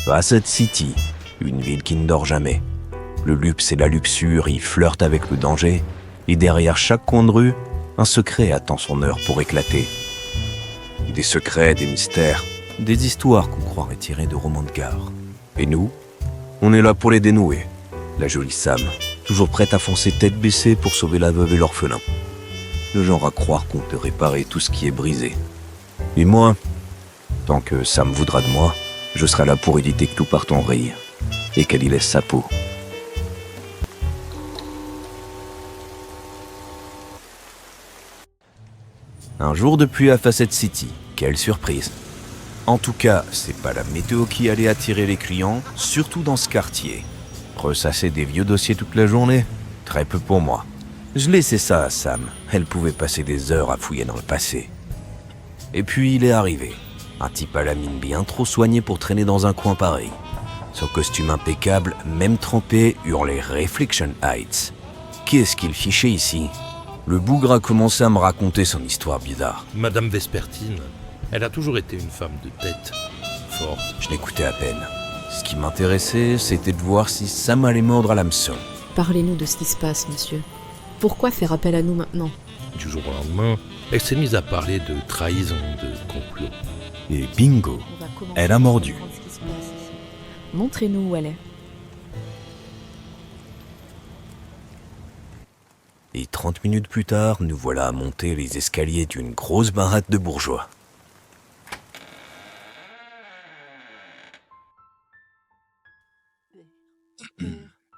Facet City, une ville qui ne dort jamais. Le luxe et la luxure y flirtent avec le danger, et derrière chaque coin de rue, un secret attend son heure pour éclater. Des secrets, des mystères, des histoires qu'on croirait tirées de romans de gare. Et nous, on est là pour les dénouer. La jolie Sam, toujours prête à foncer tête baissée pour sauver la veuve et l'orphelin. Le genre à croire qu'on peut réparer tout ce qui est brisé. Et moi, tant que Sam voudra de moi, je serai là pour éviter que tout parte en vrille et qu'elle y laisse sa peau. Un jour de pluie à Facet City, quelle surprise. En tout cas, c'est pas la météo qui allait attirer les clients, surtout dans ce quartier. Ressasser des vieux dossiers toute la journée, très peu pour moi. Je laissais ça à Sam, elle pouvait passer des heures à fouiller dans le passé. Et puis il est arrivé, un type à la mine bien trop soignée pour traîner dans un coin pareil. Son costume impeccable, même trempé, hurlait Reflection Heights. Qu'est-ce qu'il fichait ici ? Le bougre a commencé à me raconter son histoire bizarre. Madame Vespertine, elle a toujours été une femme de tête, forte. Je l'écoutais à peine. Ce qui m'intéressait, c'était de voir si Sam allait mordre à l'hameçon. Parlez-nous de ce qui se passe, monsieur. Pourquoi faire appel à nous maintenant ? Du jour au lendemain, elle s'est mise à parler de trahison, de complot. Et bingo, elle a mordu. Montrez-nous où elle est. Et 30 minutes plus tard, nous voilà à monter les escaliers d'une grosse baraque de bourgeois.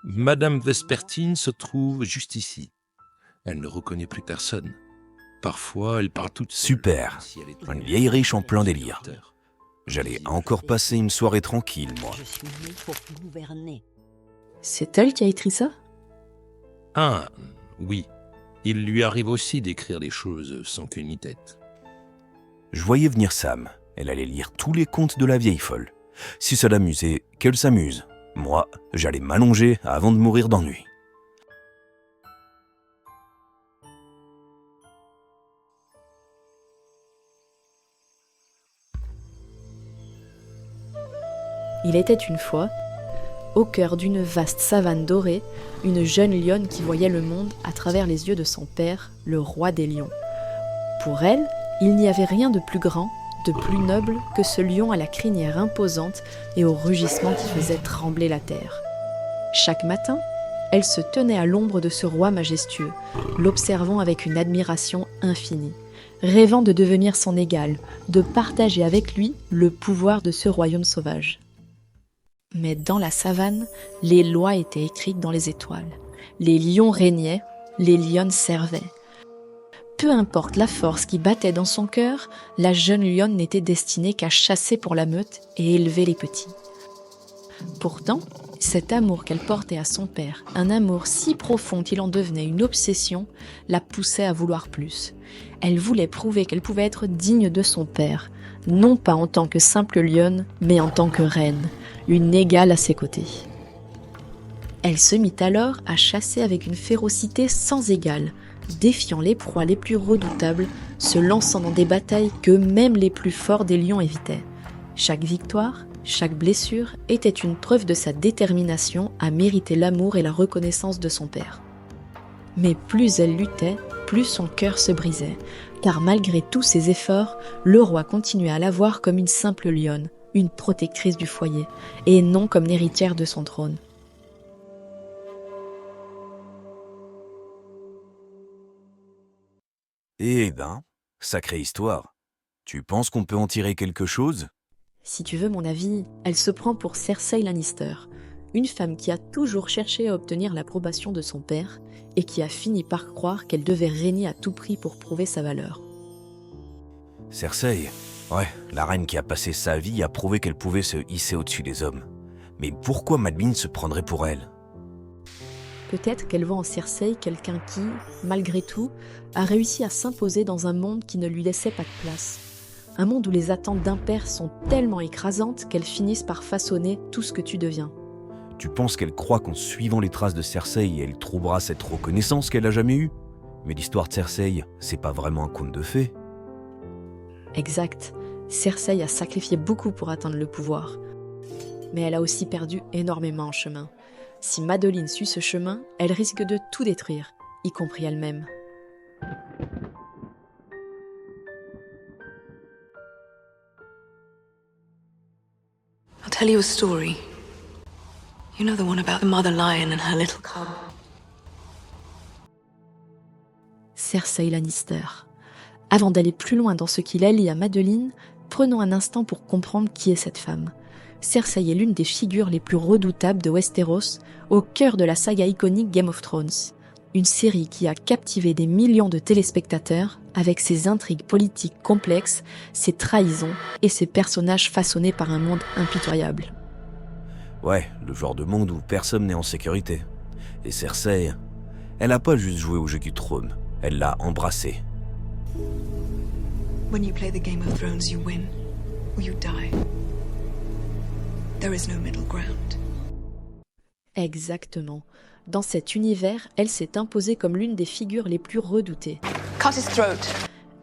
Madame Vespertine se trouve juste ici. Elle ne reconnaît plus personne. Parfois, elle parle toute seule. Super, Si elle était une vieille riche en plein délire. terre. J'allais encore passer une soirée tranquille, moi. Je suis né pour gouverner. C'est elle qui a écrit ça ? Ah, oui. Il lui arrive aussi d'écrire des choses sans queue ni tête. Je voyais venir Sam. Elle allait lire tous les contes de la vieille folle. Si ça l'amusait, qu'elle s'amuse. Moi, j'allais m'allonger avant de mourir d'ennui. Il était une fois, au cœur d'une vaste savane dorée, une jeune lionne qui voyait le monde à travers les yeux de son père, le roi des lions. Pour elle, il n'y avait rien de plus grand, de plus noble que ce lion à la crinière imposante et au rugissement qui faisait trembler la terre. Chaque matin, elle se tenait à l'ombre de ce roi majestueux, l'observant avec une admiration infinie, rêvant de devenir son égal, de partager avec lui le pouvoir de ce royaume sauvage. Mais dans la savane, les lois étaient écrites dans les étoiles. Les lions régnaient, les lionnes servaient. Peu importe la force qui battait dans son cœur, la jeune lionne n'était destinée qu'à chasser pour la meute et élever les petits. Pourtant, cet amour qu'elle portait à son père, un amour si profond qu'il en devenait une obsession, la poussait à vouloir plus. Elle voulait prouver qu'elle pouvait être digne de son père, non pas en tant que simple lionne, mais en tant que reine, une égale à ses côtés. Elle se mit alors à chasser avec une férocité sans égale, défiant les proies les plus redoutables, se lançant dans des batailles que même les plus forts des lions évitaient. Chaque victoire, chaque blessure était une preuve de sa détermination à mériter l'amour et la reconnaissance de son père. Mais plus elle luttait, plus son cœur se brisait, car malgré tous ses efforts, le roi continuait à la voir comme une simple lionne, une protectrice du foyer, et non comme l'héritière de son trône. Eh ben, sacrée histoire. Tu penses qu'on peut en tirer quelque chose ? Si tu veux mon avis, elle se prend pour Cersei Lannister, une femme qui a toujours cherché à obtenir l'approbation de son père et qui a fini par croire qu'elle devait régner à tout prix pour prouver sa valeur. Cersei, ouais, la reine qui a passé sa vie à prouver qu'elle pouvait se hisser au-dessus des hommes. Mais pourquoi Madeline se prendrait pour elle ? Peut-être qu'elle voit en Cersei quelqu'un qui, malgré tout, a réussi à s'imposer dans un monde qui ne lui laissait pas de place. Un monde où les attentes d'un père sont tellement écrasantes qu'elles finissent par façonner tout ce que tu deviens. Tu penses qu'elle croit qu'en suivant les traces de Cersei, elle trouvera cette reconnaissance qu'elle a jamais eue ? Mais l'histoire de Cersei, c'est pas vraiment un conte de fées. Exact. Cersei a sacrifié beaucoup pour atteindre le pouvoir. mais elle a aussi perdu énormément en chemin. Si Madeline suit ce chemin, elle risque de tout détruire, y compris elle-même. I'll tell you a story. You know the one about the mother lion and her little cub? Cersei Lannister. Avant d'aller plus loin dans ce qui la lie à Madeline, prenons un instant pour comprendre qui est cette femme. Cersei est l'une des figures les plus redoutables de Westeros, au cœur de la saga iconique Game of Thrones. Une série qui a captivé des millions de téléspectateurs avec ses intrigues politiques complexes, ses trahisons et ses personnages façonnés par un monde impitoyable. Ouais, le genre de monde où personne n'est en sécurité. Et Cersei, elle a pas juste joué au jeu du trône, elle l'a embrassé. When you play the Game of Thrones, you win or you die. There is no middle ground. Exactement. Dans cet univers, elle s'est imposée comme l'une des figures les plus redoutées. Cut his throat.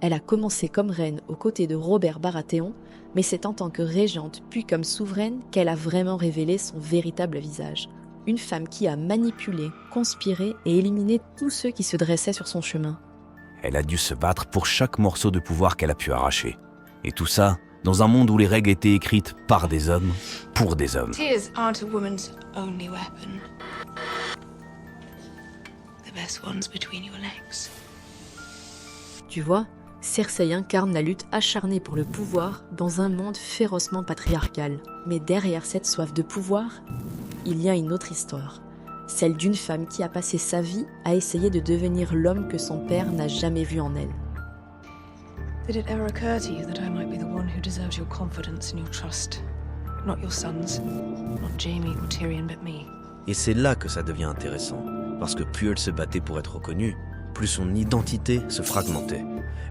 Elle a commencé comme reine aux côtés de Robert Baratheon, mais c'est en tant que régente puis comme souveraine qu'elle a vraiment révélé son véritable visage. Une femme qui a manipulé, conspiré et éliminé tous ceux qui se dressaient sur son chemin. Elle a dû se battre pour chaque morceau de pouvoir qu'elle a pu arracher. Et tout ça, dans un monde où les règles étaient écrites par des hommes, pour des hommes. Tears aren't a woman's only weapon. The best one's between your legs. Tu vois, Cersei incarne la lutte acharnée pour le pouvoir dans un monde férocement patriarcal. Mais derrière cette soif de pouvoir, il y a une autre histoire. Celle d'une femme qui a passé sa vie à essayer de devenir l'homme que son père n'a jamais vu en elle. Did it ever occur to you that I might be the one who deserves your confidence and your trust? Not your sons, not Jaime or Tyrion, but me. Et c'est là que ça devient intéressant, parce que plus elle se battait pour être reconnue, plus son identité se fragmentait.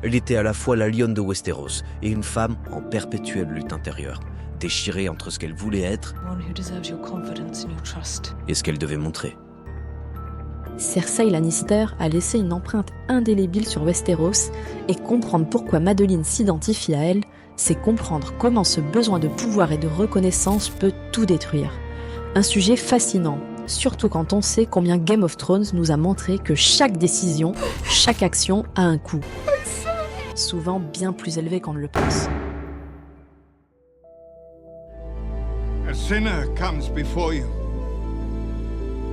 Elle était à la fois la lionne de Westeros et une femme en perpétuelle lutte intérieure, déchirée entre ce qu'elle voulait être One who deserves your confidence and your trust. et ce qu'elle devait montrer. Cersei Lannister a laissé une empreinte indélébile sur Westeros, et comprendre pourquoi Madeline s'identifie à elle, c'est comprendre comment ce besoin de pouvoir et de reconnaissance peut tout détruire. Un sujet fascinant, surtout quand on sait combien Game of Thrones nous a montré que chaque décision, chaque action a un coût. Souvent bien plus élevé qu'on ne le pense. A sinner comes before you.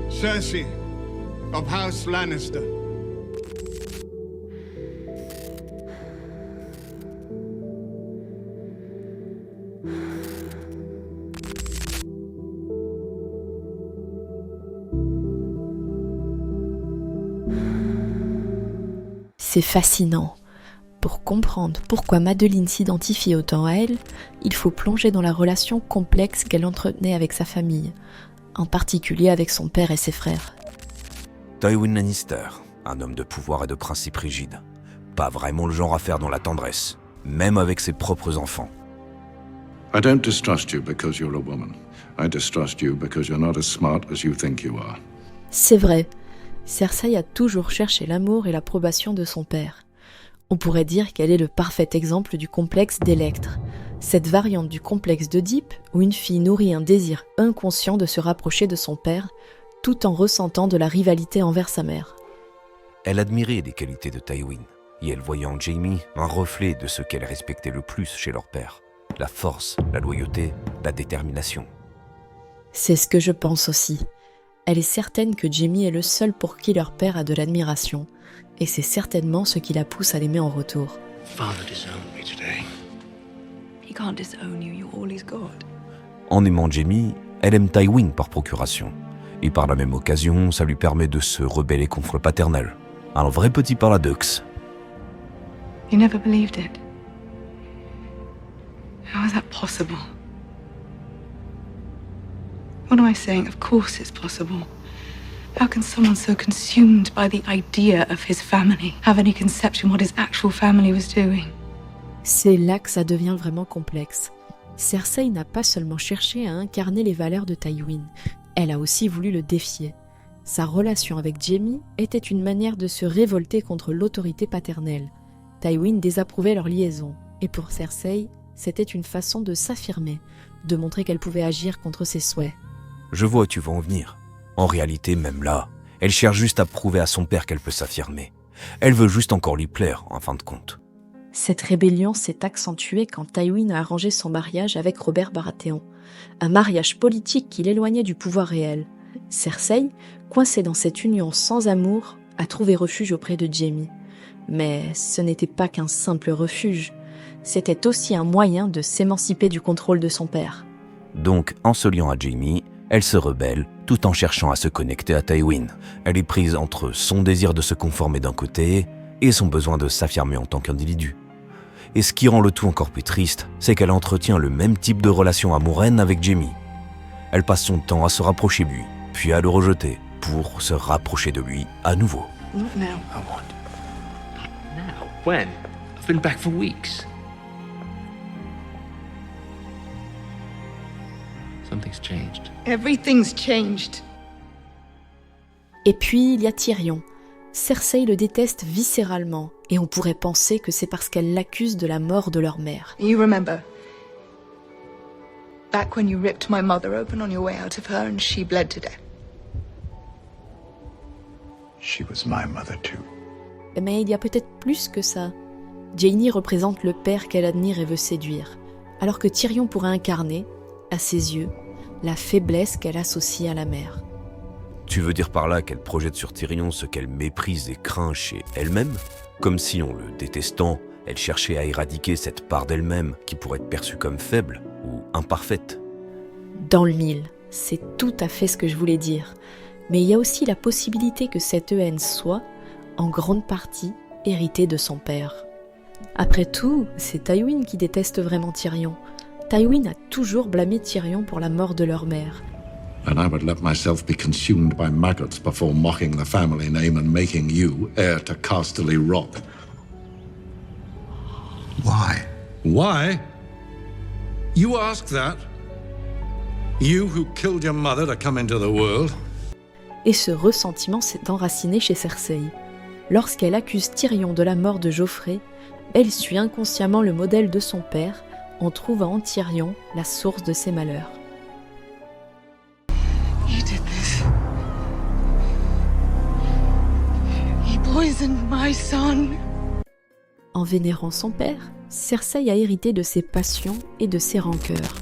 Cersei of House Lannister. C'est fascinant. Pour comprendre pourquoi Madeline s'identifie autant à elle, il faut plonger dans la relation complexe qu'elle entretenait avec sa famille, en particulier avec son père et ses frères. Tywin Lannister, un homme de pouvoir et de principes rigides. Pas vraiment le genre à faire dans la tendresse, même avec ses propres enfants. I don't distrust you because you're a woman. I distrust you because you're not as smart as you think you are. C'est vrai, Cersei a toujours cherché l'amour et l'approbation de son père. On pourrait dire qu'elle est le parfait exemple du complexe d'Électre, cette variante du complexe d'Oedipe où une fille nourrit un désir inconscient de se rapprocher de son père, tout en ressentant de la rivalité envers sa mère. Elle admirait les qualités de Tywin, et elle voyait en Jaime un reflet de ce qu'elle respectait le plus chez leur père. La force, la loyauté, la détermination. C'est ce que je pense aussi. Elle est certaine que Jaime est le seul pour qui leur père a de l'admiration, et c'est certainement ce qui la pousse à l'aimer en retour. Father disowned me today. He can't disown you, you're all he's got. En aimant Jaime, elle aime Tywin par procuration. Et par la même occasion, ça lui permet de se rebeller contre le paternel. Un vrai petit paradoxe. You never believed it. How is that possible? What am I saying? Of course it's possible. How can someone so consumed by the idea of his family have any conception what his actual family was doing? C'est là que ça devient vraiment complexe. Cersei n'a pas seulement cherché à incarner les valeurs de Tywin, elle a aussi voulu le défier. Sa relation avec Jaime était une manière de se révolter contre l'autorité paternelle. Tywin désapprouvait leur liaison, et pour Cersei, c'était une façon de s'affirmer, de montrer qu'elle pouvait agir contre ses souhaits. Je vois où tu vas en venir. En réalité, même là, elle cherche juste à prouver à son père qu'elle peut s'affirmer. Elle veut juste encore lui plaire, en fin de compte. Cette rébellion s'est accentuée quand Tywin a arrangé son mariage avec Robert Baratheon, un mariage politique qui l'éloignait du pouvoir réel. Cersei, coincée dans cette union sans amour, a trouvé refuge auprès de Jaime. Mais ce n'était pas qu'un simple refuge, c'était aussi un moyen de s'émanciper du contrôle de son père. Donc, en se liant à Jaime, elle se rebelle tout en cherchant à se connecter à Tywin. Elle est prise entre son désir de se conformer d'un côté et son besoin de s'affirmer en tant qu'individu. Et ce qui rend le tout encore plus triste, c'est qu'elle entretient le même type de relation amoureuse avec Jaime. Elle passe son temps à se rapprocher de lui, puis à le rejeter, pour se rapprocher de lui à nouveau. Not now. I want. Not now. When? I've been back for weeks. Something's changed. Everything's changed. Et puis il y a Tyrion. Cersei le déteste viscéralement, et on pourrait penser que c'est parce qu'elle l'accuse de la mort de leur mère. You remember back when you ripped my mother open on your way out of her and she bled to death? She was my mother too. Mais il y a peut-être plus que ça. Jaime représente le père qu'elle admire et veut séduire, alors que Tyrion pourrait incarner, à ses yeux, la faiblesse qu'elle associe à la mère. Tu veux dire par là qu'elle projette sur Tyrion ce qu'elle méprise et craint chez elle-même? Comme si, en le détestant, elle cherchait à éradiquer cette part d'elle-même qui pourrait être perçue comme faible ou imparfaite. Dans le mille, c'est tout à fait ce que je voulais dire. Mais il y a aussi la possibilité que cette haine soit, en grande partie, héritée de son père. Après tout, c'est Tywin qui déteste vraiment Tyrion. Tywin a toujours blâmé Tyrion pour la mort de leur mère. And I would let myself be consumed by maggots before mocking the family name and making you heir to Casterly Rock. Why? Why? You ask that? You who killed your mother to come into the world? Et ce ressentiment s'est enraciné chez Cersei. Lorsqu'elle accuse Tyrion de la mort de Joffrey, elle suit inconsciemment le modèle de son père en trouvant en Tyrion la source de ses malheurs. You did this. You poisoned my son. En vénérant son père, Cersei a hérité de ses passions et de ses rancœurs.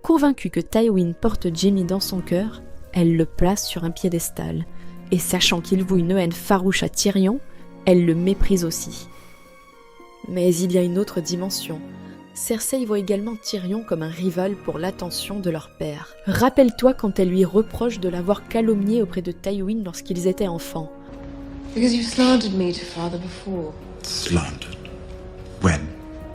Convaincue que Tywin porte Jaime dans son cœur, elle le place sur un piédestal. Et sachant qu'il voue une haine farouche à Tyrion, elle le méprise aussi. Mais il y a une autre dimension. Cersei voit également Tyrion comme un rival pour l'attention de leur père. Rappelle-toi quand elle lui reproche de l'avoir calomnié auprès de Tywin lorsqu'ils étaient enfants. Because you slandered me to father before. Slandered. When?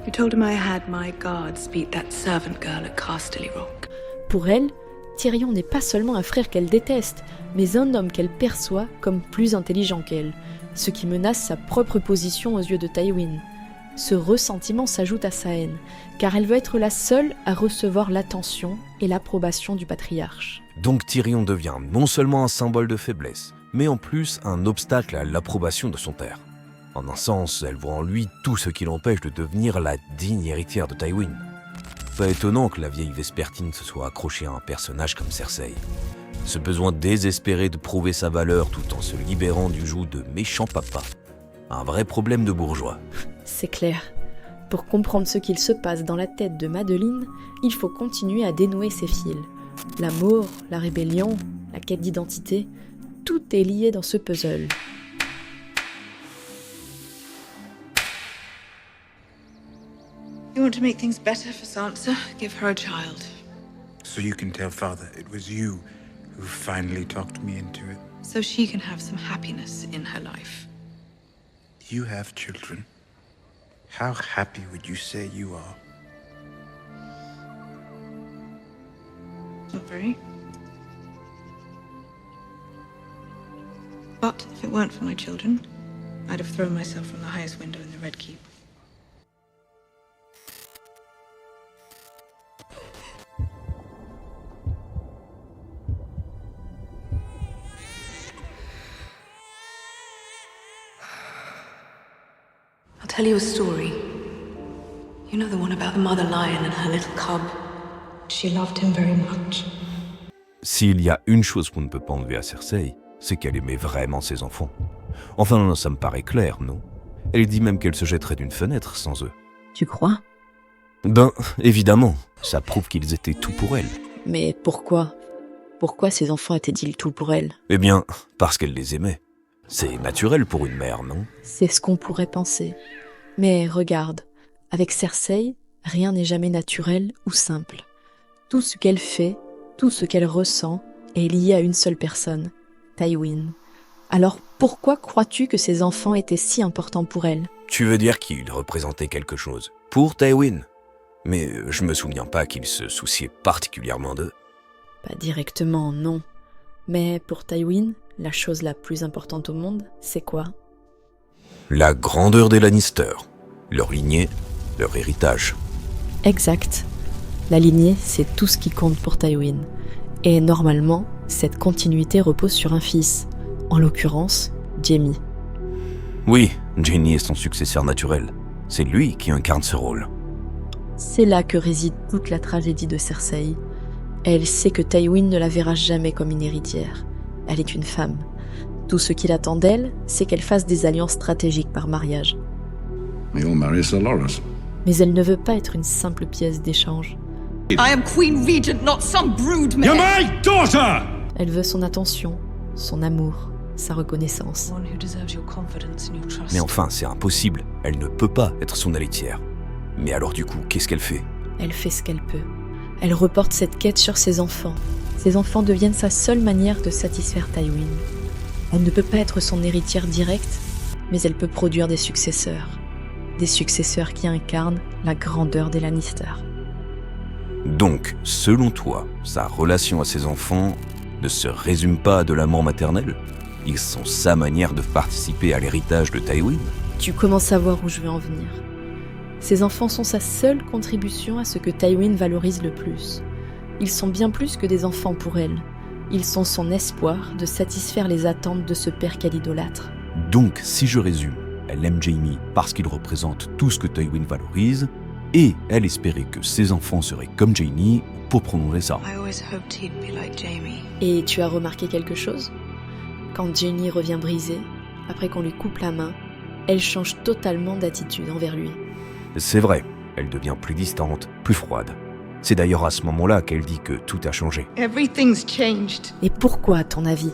You told him I had my guards beat that servant girl at Casterly Rock. Pour elle, Tyrion n'est pas seulement un frère qu'elle déteste, mais un homme qu'elle perçoit comme plus intelligent qu'elle, ce qui menace sa propre position aux yeux de Tywin. Ce ressentiment s'ajoute à sa haine, car elle veut être la seule à recevoir l'attention et l'approbation du patriarche. Donc Tyrion devient non seulement un symbole de faiblesse, mais en plus un obstacle à l'approbation de son père. En un sens, elle voit en lui tout ce qui l'empêche de devenir la digne héritière de Tywin. Pas étonnant que la vieille Vespertine se soit accrochée à un personnage comme Cersei. Ce besoin désespéré de prouver sa valeur tout en se libérant du joug de méchant papa. Un vrai problème de bourgeois. C'est clair. Pour comprendre ce qu'il se passe dans la tête de Madeline, il faut continuer à dénouer ses fils. L'amour, la rébellion, la quête d'identité, tout est lié dans ce puzzle. You want to make things better for Sansa? Give her a child. So you can tell Father it was you who finally talked me into it. So she can have some happiness in her life. You have children. How happy would you say you are? Not very. But if it weren't for my children, I'd have thrown myself from the highest window in the Red Keep. I'll tell you a story. You know the one about the mother lion and her little cub? She loved him very much. S'il y a une chose qu'on ne peut pas enlever à Cersei, c'est qu'elle aimait vraiment ses enfants. Enfin, ça me paraît clair, non? Elle dit même qu'elle se jetterait d'une fenêtre sans eux. Tu crois? Ben, évidemment, ça prouve qu'ils étaient tout pour elle. Mais pourquoi? Pourquoi ces enfants étaient-ils tout pour elle? Eh bien, parce qu'elle les aimait. C'est naturel pour une mère, non? C'est ce qu'on pourrait penser. Mais regarde, avec Cersei, rien n'est jamais naturel ou simple. Tout ce qu'elle fait, tout ce qu'elle ressent est lié à une seule personne, Tywin. Alors pourquoi crois-tu que ces enfants étaient si importants pour elle? Tu veux dire qu'ils représentaient quelque chose pour Tywin? Mais je me souviens pas qu'il se souciait particulièrement d'eux. Pas directement, non. Mais pour Tywin, la chose la plus importante au monde, c'est quoi? La grandeur des Lannister, leur lignée, leur héritage. Exact. La lignée, c'est tout ce qui compte pour Tywin. Et normalement, cette continuité repose sur un fils. En l'occurrence, Jaime. Oui, Jaime est son successeur naturel. C'est lui qui incarne ce rôle. C'est là que réside toute la tragédie de Cersei. Elle sait que Tywin ne la verra jamais comme une héritière. Elle est une femme. Tout ce qu'il attend d'elle, c'est qu'elle fasse des alliances stratégiques par mariage. You'll marry Sir Loras. Mais elle ne veut pas être une simple pièce d'échange. I am Queen Regent, not some broodmare. You're my daughter! Elle veut son attention, son amour, sa reconnaissance. One who deserves your confidence and your trust. Mais enfin, c'est impossible. Elle ne peut pas être son héritière. Mais alors du coup, qu'est-ce qu'elle fait? Elle fait ce qu'elle peut. Elle reporte cette quête sur ses enfants. Ses enfants deviennent sa seule manière de satisfaire Tywin. Elle ne peut pas être son héritière directe, mais elle peut produire des successeurs. Des successeurs qui incarnent la grandeur des Lannister. Donc, selon toi, sa relation à ses enfants ne se résume pas à de l'amour maternel? Ils sont sa manière de participer à l'héritage de Tywin? Tu commences à voir où je veux en venir. Ses enfants sont sa seule contribution à ce que Tywin valorise le plus. Ils sont bien plus que des enfants pour elle. Ils sont son espoir de satisfaire les attentes de ce père qu'elle idolâtre. Donc, si je résume, elle aime Jaime parce qu'il représente tout ce que Tywin valorise, et elle espérait que ses enfants seraient comme Jaime pour prolonger ça. I always hoped he'd be like Jaime. Et tu as remarqué quelque chose? Quand Jaime revient brisée, après qu'on lui coupe la main, elle change totalement d'attitude envers lui. C'est vrai, elle devient plus distante, plus froide. C'est d'ailleurs à ce moment-là qu'elle dit que tout a changé. Everything's changed. Et pourquoi, à ton avis?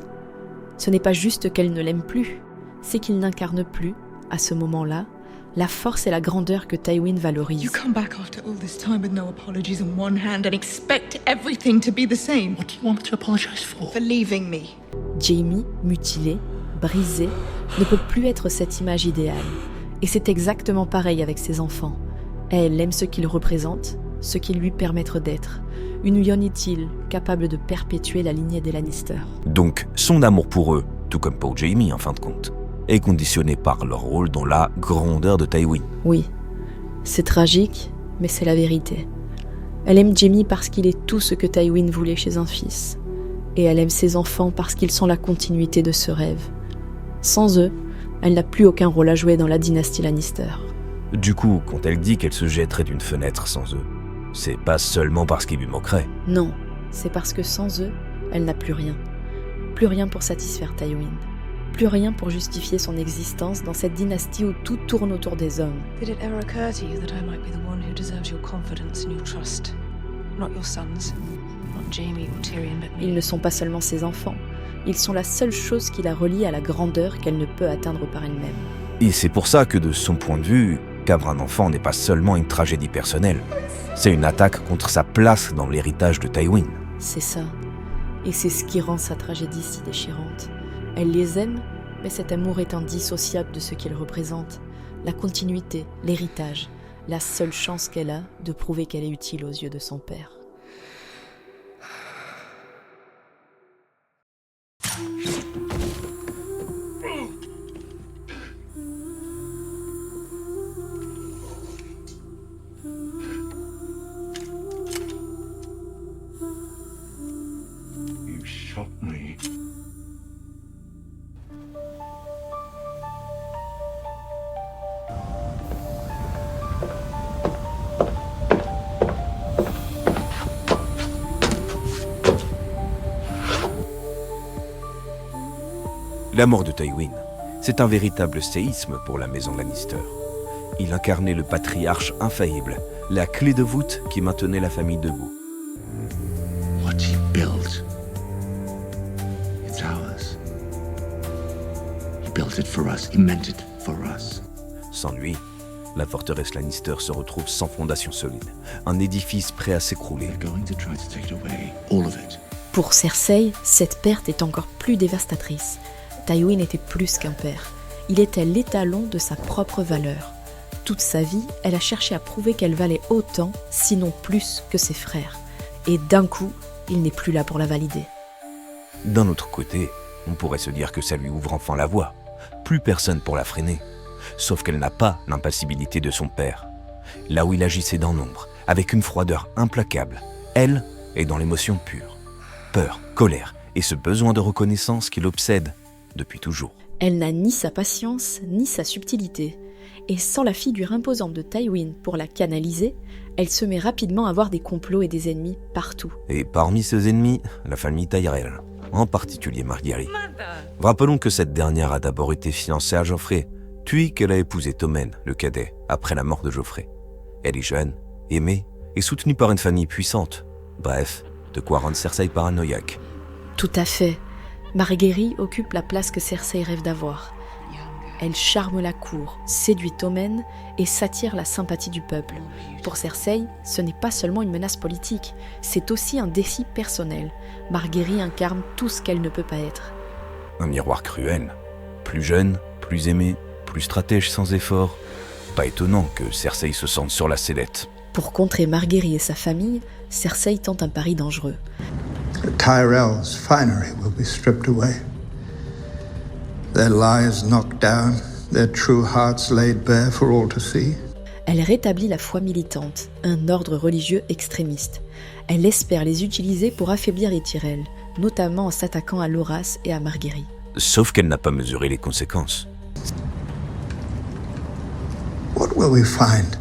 Ce n'est pas juste qu'elle ne l'aime plus, c'est qu'il n'incarne plus, à ce moment-là, la force et la grandeur que Tywin valorise. You come back after all this time with no apologies on one hand and expect everything to be the same. What do you want me to apologize for? For leaving me. Jaime, mutilé, brisé, ne peut plus être cette image idéale. Et c'est exactement pareil avec ses enfants. Elle aime ce qu'ils représentent, ce qu'ils lui permettent d'être. Une lionne utile, capable de perpétuer la lignée des Lannister. Donc, son amour pour eux, tout comme pour Jaime en fin de compte, est conditionné par leur rôle dans la grandeur de Tywin. Oui, c'est tragique, mais c'est la vérité. Elle aime Jaime parce qu'il est tout ce que Tywin voulait chez un fils. Et elle aime ses enfants parce qu'ils sont la continuité de ce rêve. Sans eux, elle n'a plus aucun rôle à jouer dans la dynastie Lannister. Du coup, quand elle dit qu'elle se jetterait d'une fenêtre sans eux, c'est pas seulement parce qu'ils lui manqueraient. Non, c'est parce que sans eux, elle n'a plus rien. Plus rien pour satisfaire Tywin. Plus rien pour justifier son existence dans cette dynastie où tout tourne autour des hommes. Did it ever occur to you that I might be the one who deserves your confidence and your trust? Not your sons, not Jaime or Tyrion, but me. Ils ne sont pas seulement ses enfants. Ils sont la seule chose qui la relie à la grandeur qu'elle ne peut atteindre par elle-même. Et c'est pour ça que de son point de vue, qu'avoir un enfant n'est pas seulement une tragédie personnelle. C'est une attaque contre sa place dans l'héritage de Tywin. C'est ça. Et c'est ce qui rend sa tragédie si déchirante. Elle les aime, mais cet amour est indissociable de ce qu'il représente. La continuité, l'héritage, la seule chance qu'elle a de prouver qu'elle est utile aux yeux de son père. You shot me. La mort de Tywin, c'est un véritable séisme pour la maison Lannister. Il incarnait le patriarche infaillible, la clé de voûte qui maintenait la famille debout. What he built, it's ours. He built it for us. He meant it for us. Sans lui, la forteresse Lannister se retrouve sans fondation solide, un édifice prêt à s'écrouler. They're going to try to take it away, all of it. Pour Cersei, cette perte est encore plus dévastatrice. Tywin était plus qu'un père. Il était l'étalon de sa propre valeur. Toute sa vie, elle a cherché à prouver qu'elle valait autant, sinon plus, que ses frères. Et d'un coup, il n'est plus là pour la valider. D'un autre côté, on pourrait se dire que ça lui ouvre enfin la voie. Plus personne pour la freiner. Sauf qu'elle n'a pas l'impassibilité de son père. Là où il agissait dans l'ombre, avec une froideur implacable, elle est dans l'émotion pure. Peur, colère et ce besoin de reconnaissance qui l'obsède depuis toujours. Elle n'a ni sa patience, ni sa subtilité. Et sans la figure imposante de Tywin pour la canaliser, elle se met rapidement à voir des complots et des ennemis partout. Et parmi ces ennemis, la famille Tyrell, en particulier Marguerite. Rappelons que cette dernière a d'abord été fiancée à Joffrey, puis qu'elle a épousé Tommen, le cadet, après la mort de Joffrey. Elle est jeune, aimée et soutenue par une famille puissante. Bref, de quoi rendre Cersei paranoïaque. Tout à fait. Marguerite occupe la place que Cersei rêve d'avoir. Elle charme la cour, séduit Tommen et s'attire la sympathie du peuple. Pour Cersei, ce n'est pas seulement une menace politique, c'est aussi un défi personnel. Marguerite incarne tout ce qu'elle ne peut pas être. Un miroir cruel. Plus jeune, plus aimée, plus stratège sans effort. Pas étonnant que Cersei se sente sur la sellette. Pour contrer Marguerite et sa famille, Cersei tente un pari dangereux. The Tyrell's finery will be stripped away. Their lies knocked down, their true hearts laid bare for all to see. Elle rétablit la foi militante, un ordre religieux extrémiste. Elle espère les utiliser pour affaiblir les Tyrell, notamment en s'attaquant à Loras et à Marguerite. Sauf qu'elle n'a pas mesuré les conséquences. What will we find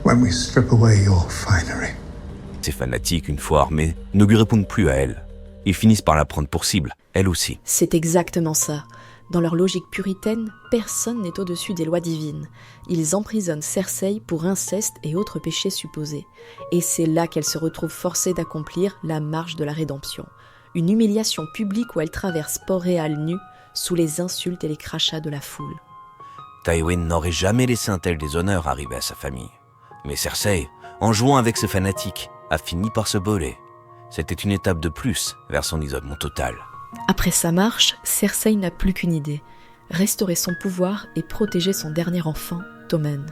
when we strip away your finery? Ces fanatiques, une fois armés, ne lui répondent plus à elle. Ils finissent par la prendre pour cible, elle aussi. C'est exactement ça. Dans leur logique puritaine, personne n'est au-dessus des lois divines. Ils emprisonnent Cersei pour inceste et autres péchés supposés. Et c'est là qu'elle se retrouve forcée d'accomplir la marche de la rédemption. Une humiliation publique où elle traverse Port-Réal nue, sous les insultes et les crachats de la foule. Tywin n'aurait jamais laissé un tel déshonneur arriver à sa famille. Mais Cersei, en jouant avec ce fanatique, a fini par se boler. C'était une étape de plus vers son isolement total. Après sa marche, Cersei n'a plus qu'une idée, restaurer son pouvoir et protéger son dernier enfant, Tommen.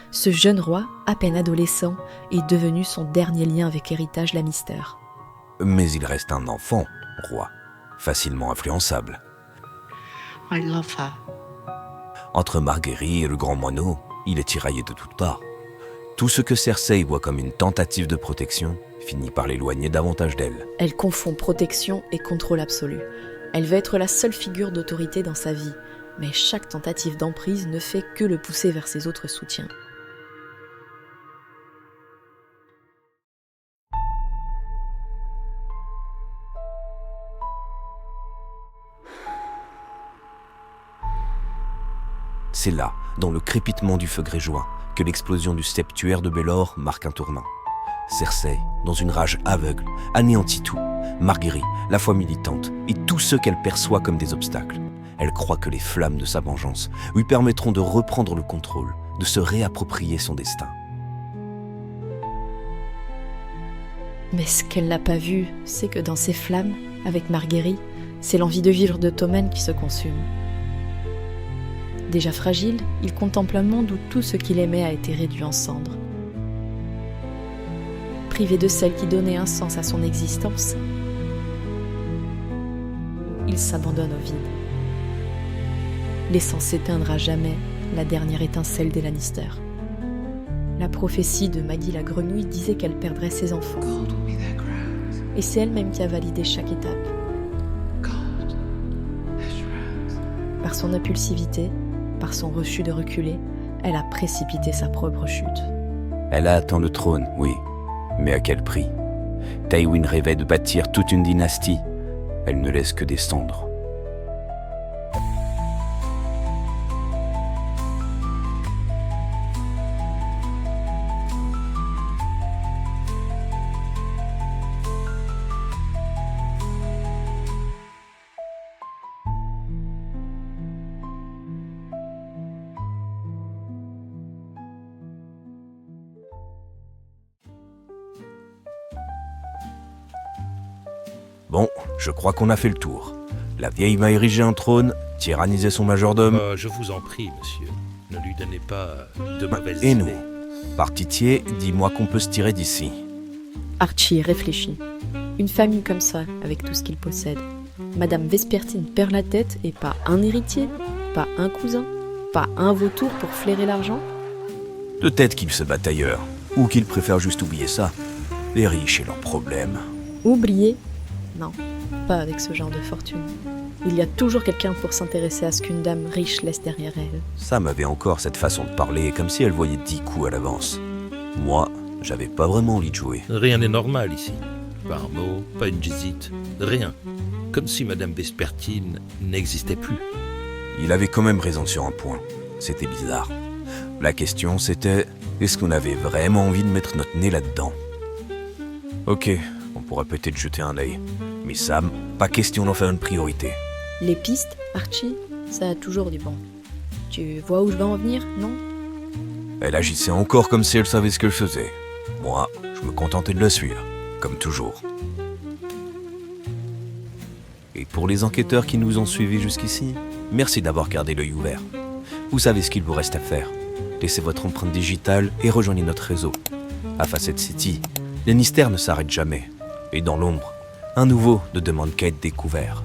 Ce jeune roi, à peine adolescent, est devenu son dernier lien avec l'héritage Lannister. Mais il reste un enfant, roi, facilement influençable. I love her. Entre Marguerite et le grand moineau, il est tiraillé de toutes parts. Tout ce que Cersei voit comme une tentative de protection finit par l'éloigner davantage d'elle. Elle confond protection et contrôle absolu. Elle veut être la seule figure d'autorité dans sa vie, mais chaque tentative d'emprise ne fait que le pousser vers ses autres soutiens. C'est là, dans le crépitement du feu grégeois, que l'explosion du septuaire de Baelor marque un tournant. Cersei, dans une rage aveugle, anéantit tout. Marguerite, la foi militante, et tous ceux qu'elle perçoit comme des obstacles. Elle croit que les flammes de sa vengeance lui permettront de reprendre le contrôle, de se réapproprier son destin. Mais ce qu'elle n'a pas vu, c'est que dans ces flammes, avec Marguerite, c'est l'envie de vivre de Tommen qui se consume. Déjà fragile, il contemple un monde où tout ce qu'il aimait a été réduit en cendres. Privé de celle qui donnait un sens à son existence, il s'abandonne au vide, laissant s'éteindre à jamais la dernière étincelle des Lannister. La prophétie de Maggie la Grenouille disait qu'elle perdrait ses enfants. Et c'est elle-même qui a validé chaque étape. Par son impulsivité, par son refus de reculer, elle a précipité sa propre chute. Elle a atteint le trône, oui, mais à quel prix? Tywin rêvait de bâtir toute une dynastie. Elle ne laisse que des cendres. Bon, je crois qu'on a fait le tour. La vieille m'a érigé un trône, tyrannisé son majordome. Je vous en prie, monsieur. Ne lui donnez pas de mauvaises Et idées. nous, par pitié, dis-moi qu'on peut se tirer d'ici. Archie réfléchit. Une famille comme ça, avec tout ce qu'il possède. Madame Vespertine perd la tête et pas un héritier, pas un cousin, pas un vautour pour flairer l'argent. Peut-être qu'ils se battent ailleurs, ou qu'ils préfèrent juste oublier ça. Les riches et leurs problèmes. Oublier? Non, pas avec ce genre de fortune. Il y a toujours quelqu'un pour s'intéresser à ce qu'une dame riche laisse derrière elle. Sam avait encore cette façon de parler, comme si elle voyait 10 coups à l'avance. Moi, j'avais pas vraiment envie de jouer. Rien n'est normal ici. Pas un mot, pas une visite, rien. Comme si Madame Vespertine n'existait plus. Il avait quand même raison sur un point. C'était bizarre. La question c'était, est-ce qu'on avait vraiment envie de mettre notre nez là-dedans? Ok, on pourrait peut-être jeter un œil. Mais Sam, pas question d'en faire une priorité. Les pistes, Archie, ça a toujours du bon. Tu vois où je vais en venir, non? Elle agissait encore comme si elle savait ce qu'elle faisait. Moi, je me contentais de la suivre, comme toujours. Et pour les enquêteurs qui nous ont suivis jusqu'ici, merci d'avoir gardé l'œil ouvert. Vous savez ce qu'il vous reste à faire. Laissez votre empreinte digitale et rejoignez notre réseau. À Facet City, les mystères ne s'arrêtent jamais. Et dans l'ombre, un nouveau ne demande qu'à être découvert.